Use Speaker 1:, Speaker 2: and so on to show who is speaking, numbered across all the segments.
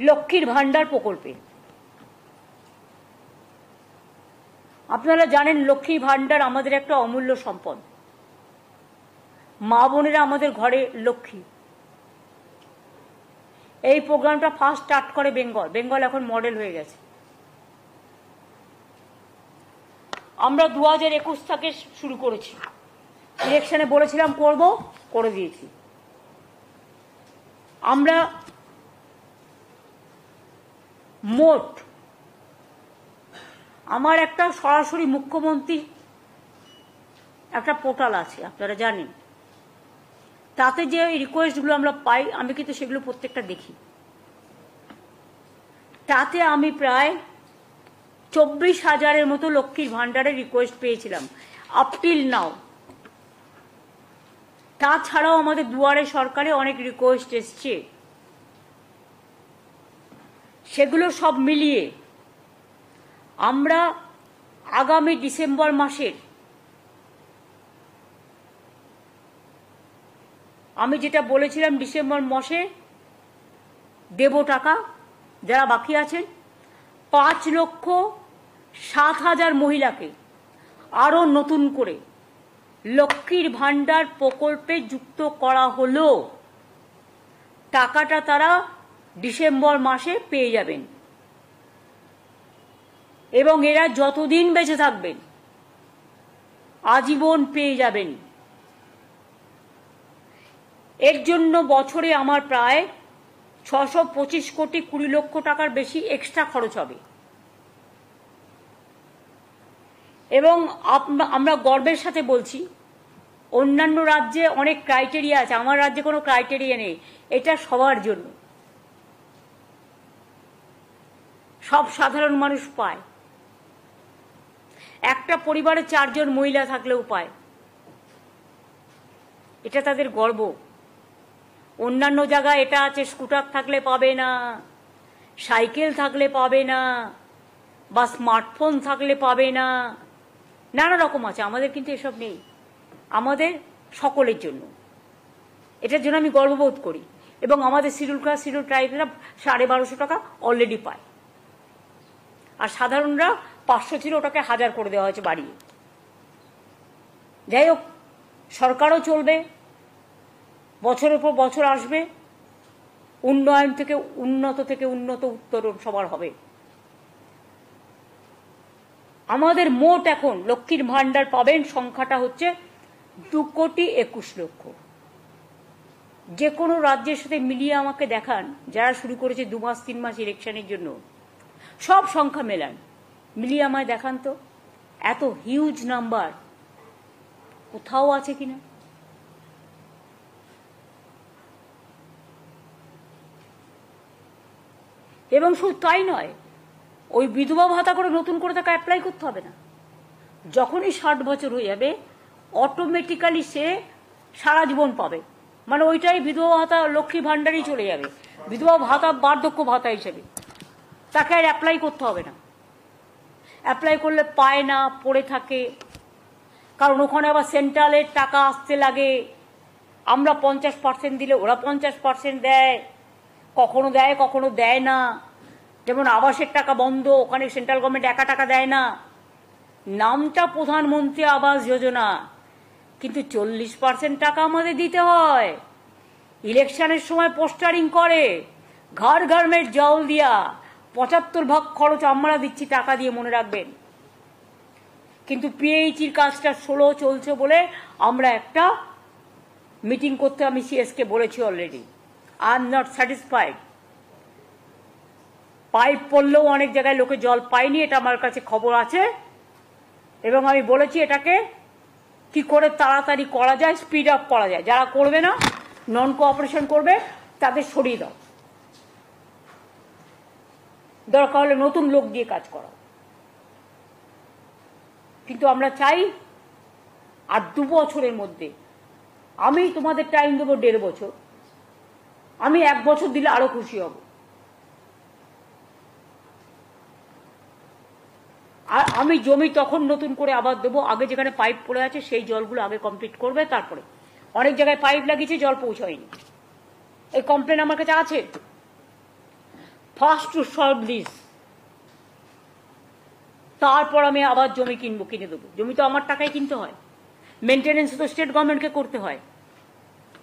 Speaker 1: লক্ষ্মীর ভান্ডার প্রকল্পে। আপনারা জানেন লক্ষ্মীর ভান্ডার আমাদের একটা অমূল্য সম্পদ। মা বোনেরা আমাদের ঘরে লক্ষ্মী। এই প্রোগ্রামটা ফার্স্ট স্টার্ট করে বেঙ্গল। বেঙ্গল এখন মডেল হয়ে গেছে। আমরা 2021 থেকে শুরু করেছি। ইলেকশনে বলেছিলাম করব, করে দিয়েছি। আমরা মোট, আমার একটা সরাসরি মুখ্যমন্ত্রী একটা পোর্টাল আছে, আপনারা জানেন। তাতে যে রিকোয়েস্টগুলো আমরা পাই, আমি কিন্তু সেগুলো প্রত্যেকটা দেখি। তাতে আমি প্রায় 24,000-এর মতো লক্ষ্মীর ভান্ডারের রিকোয়েস্ট পেয়েছিলাম আপ টিল নাও। তাছাড়াও আমাদের দুয়ারে সরকারে অনেক রিকোয়েস্ট এসছে। সেগুলো সব মিলিয়ে আমরা আগামী ডিসেম্বর মাসের, আমি যেটা বলেছিলাম ডিসেম্বর মাসে দেব টাকা, যারা বাকি আছেন 5,07,000 মহিলাকে আরো নতুন করে লক্ষ্মীর ভান্ডার প্রকল্পে যুক্ত করা হলো। টাকাটা তারা ডিসেম্বর মাসে পেয়ে যাবেন এবং এরা যতদিন বেঁচে থাকবেন আজীবন পেয়ে যাবেন। এর জন্য বছরে আমার প্রায় 625 কোটি 20 লক্ষ টাকার বেশি এক্সট্রা খরচ হবে। এবং আমরা গর্বের সাথে বলছি, অন্যান্য রাজ্যে অনেক ক্রাইটেরিয়া আছে, আমার রাজ্যে কোনো ক্রাইটেরিয়া নেই। এটা সবার জন্য, সব সাধারণ মানুষ পায়। একটা পরিবারে 4 জন মহিলা থাকলেও পায়। এটা তাদের গর্ব। অন্যান্য জায়গায় এটা আছে, স্কুটার থাকলে পাবে না, সাইকেল থাকলে পাবে না, বা স্মার্টফোন থাকলে পাবে না, নানা রকম আছে। আমাদের কিন্তু এসব নেই, আমাদের সকলের জন্য। এটার জন্য আমি গর্ববোধ করি। এবং আমাদের শিডিউল কাস্ট শিডিউল ট্রাইবেরা 1250 টাকা অলরেডি পায়, আর সাধারণরা 500 ছিল, ওটাকে 1000 করে দেওয়া হয়েছে বাড়িয়ে। যাই হোক, সরকারও চলবে, বছরের পর বছর আসবে, উন্নয়ন থেকে উন্নত উত্তরণ সবার হবে। আমাদের মোট এখন লক্ষ্মীর ভান্ডার পাবেন সংখ্যাটা হচ্ছে 2,21,00,000। যে কোনো রাজ্যের সাথে মিলিয়ে আমাকে দেখান, যারা শুরু করেছে 2 মাস 3 মাস ইলেকশনের জন্য, সব সংখ্যা মেলান, মিলিয়ে আমায় দেখান তো এত হিউজ নাম্বার কোথাও আছে কিনা। এবং শুধু তাই নয়, ওই বিধবা ভাতা করে নতুন করে তাকে অ্যাপ্লাই করতে হবে না। যখনই 60 বছর হয়ে যাবে অটোমেটিক্যালি সে সারা জীবন পাবে। মানে ওইটাই বিধবা ভাতা লক্ষ্মী ভান্ডারই চলে যাবে, বিধবা ভাতা বার্ধক্য ভাতা হিসেবে। তাকে আর অ্যাপ্লাই করতে হবে না। অ্যাপ্লাই করলে পায় না, পড়ে থাকে, কারণ ওখানে আবার সেন্ট্রালের টাকা আসতে লাগে। আমরা 50% দিলে ওরা 50% দেয়, কখনো দেয় কখনো দেয় না। যেমন আবাসের টাকা বন্ধ, ওখানে সেন্ট্রাল গভর্নমেন্ট একা টাকা দেয় না। নামটা প্রধানমন্ত্রী আবাস যোজনা, কিন্তু 40% টাকা আমাদের দিতে হয়। ইলেকশনের সময় পোস্টারিং করে, ঘর ঘর মে জল দিয়া, 75 ভাগ খরচ আমরা দিচ্ছি টাকা দিয়ে, মনে রাখবেন। কিন্তু পিএইচির কাজটা 16 চলছে বলে আমরা একটা মিটিং করতে, আমি সিএসকে বলেছি already. I am not satisfied. Pipe পড়লেও অনেক জায়গায় লোকে জল পায়নি, এটা আমার কাছে খবর আছে। এবং আমি বলেছি এটাকে কি করে তাড়াতাড়ি করা যায়, স্পিড আপ করা যায়। যারা করবে না, নন কোঅপারেশন করবে, তাদের সরিয়ে দাও, দরকার হলে নতুন লোক দিয়ে কাজ করা। কিন্তু আমরা চাই আর 2 বছরের মধ্যে, আমি তোমাদের টাইম দেবো 1.5 বছর, আমি 1 বছর দিলে আরো খুশি হব। আর আমি জমি তখন নতুন করে আবার দেবো, আগে যেখানে পাইপ পড়ে আছে সেই জলগুলো আগে কমপ্লিট করবে। তারপরে অনেক জায়গায় পাইপ লাগিয়েছে, জল পৌঁছায়নি, এই কমপ্লেন আমার কাছে আছে। ফার্স্ট টু সলভ দিস, তারপর আমি আবার জমি কিনে দেবো। জমি তো আমার টাকায় কিনতে হয়, মেনটেনেন্স তো স্টেট গভর্নমেন্টকে করতে হয়।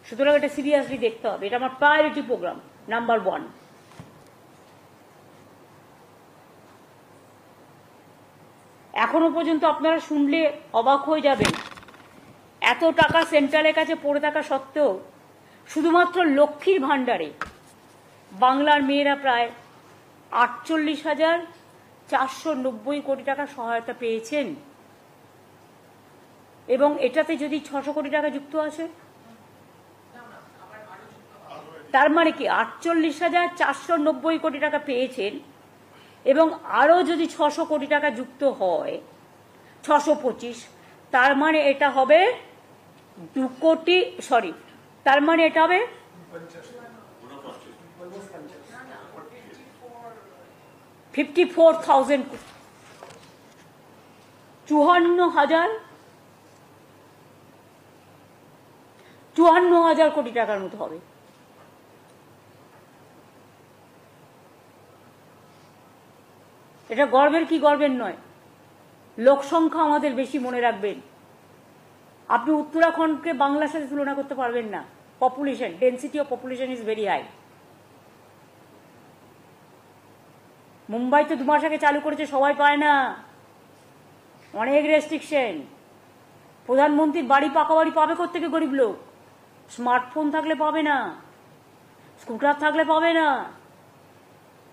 Speaker 1: সুতরাং এটা সিরিয়াসলি দেখতে হবে, এটা আমার প্রায়োরিটি প্রোগ্রাম নাম্বার 1। এখনো পর্যন্ত আপনারা শুনলে অবাক হয়ে যাবেন, এত টাকা সেন্ট্রালের কাছে পড়ে থাকা সত্ত্বেও শুধুমাত্র লক্ষ্মীর ভাণ্ডারে বাংলার মেয়েরা প্রায় 48,490 কোটি টাকা সহায়তা পেয়েছেন। এবং এটাতে যদি 600 কোটি টাকা যুক্ত আছে, তার মানে কি 48,490 কোটি টাকা পেয়েছেন, এবং আরও যদি 600 কোটি টাকা যুক্ত হয় 625, তার মানে এটা হবে 2 কোটি, সরি, তার মানে এটা হবে 54,000, 54,000 কোটি টাকার মতো হবে। এটা গর্বের কি গর্বের নয়। লোক সংখ্যা আমাদের বেশি, মনে রাখবেন। আপনি উত্তরাখণ্ডকে বাংলার সাথে তুলনা করতে পারবেন না। Population, density of population is very high. Mumbai তো 2 মাস আগে চালু করেছে, সবাই পায় না, অনেক রেস্ট্রিকশন। প্রধানমন্ত্রীর বাড়ি, পাকা বাড়ি পাবে কোত্থেকে গরিব লোক? স্মার্টফোন থাকলে পাবে না, স্কুটার থাকলে পাবে না,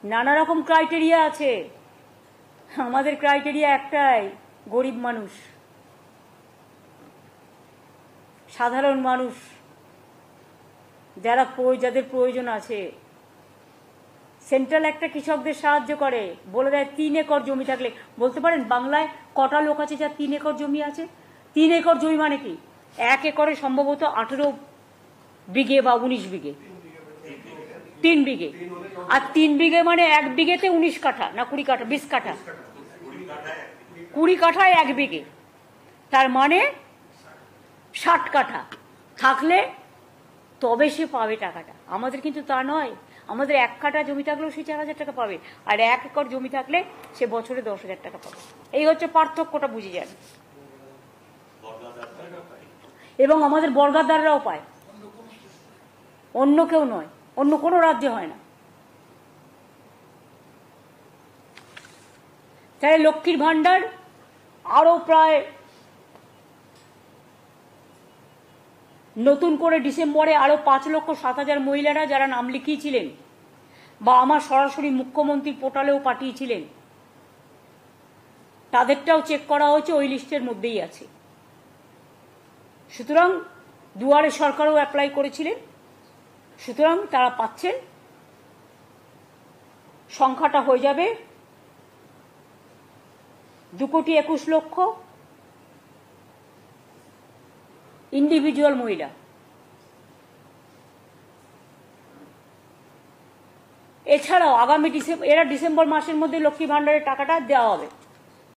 Speaker 1: নানা রকম ক্রাইটেরিয়া আছে। আমাদের ক্রাইটেরিয়া একটাই, গরিব মানুষ, সাধারণ মানুষ, যাদের প্রয়োজন আছে। সেন্ট্রাল একটা কৃষকদের সাহায্য করে, বলে দেয় 3 একর জমি থাকলে। বলতে পারেন বাংলায় কটা লোক আছে যার 3 একর জমি আছে? 3 একর জমি মানে কি? 1 একরে সম্ভবত 18 বিঘে বা 19 বিঘে, 3 বিঘে। আর 3 বিঘে মানে 1 বিঘেতে 19 কাঠা না 20 কাঠা, 20 কাঠা, 20 কাঠায় 1 বিঘে, তার মানে 60 কাঠা থাকলে তবে সে পাবে টাকাটা। আমাদের কিন্তু তা নয়, আমাদের 1 কাঠা জমি থাকলেও সে 4,000 টাকা পাবে, আর 1 একর জমি থাকলে সে বছরে 10,000 টাকা পাবে। এই হচ্ছে পার্থক্যটা, বুঝে যান। এবং আমাদের বর্গাদাররাও পায়, অন্য কেউ নয়, অন্য কোনো রাজ্যে হয় না। তাই লক্ষ্মীর ভাণ্ডার আরো প্রায় নতুন করে ডিসেম্বরে আরো 5,07,000 মহিলারা যারা নাম লিখিয়েছিলেন বা আমার সরাসরি মুখ্যমন্ত্রীর পোর্টালেও পাঠিয়েছিলেন, তাদেরটাও চেক করা হয়েছে, ওই লিস্টের মধ্যেই আছে। সুতরাং দুয়ারে সরকারও অ্যাপ্লাই করেছিলেন, সুতরাং তারা পাচ্ছেন। সংখ্যাটা হয়ে যাবে 2,21,00,000 ইন্ডিভিজুয়াল মহিলা। এছাড়াও আগামী ডিসেম্বর মাসের মধ্যে লক্ষ্মী ভাণ্ডারের টাকাটা দেওয়া হবে।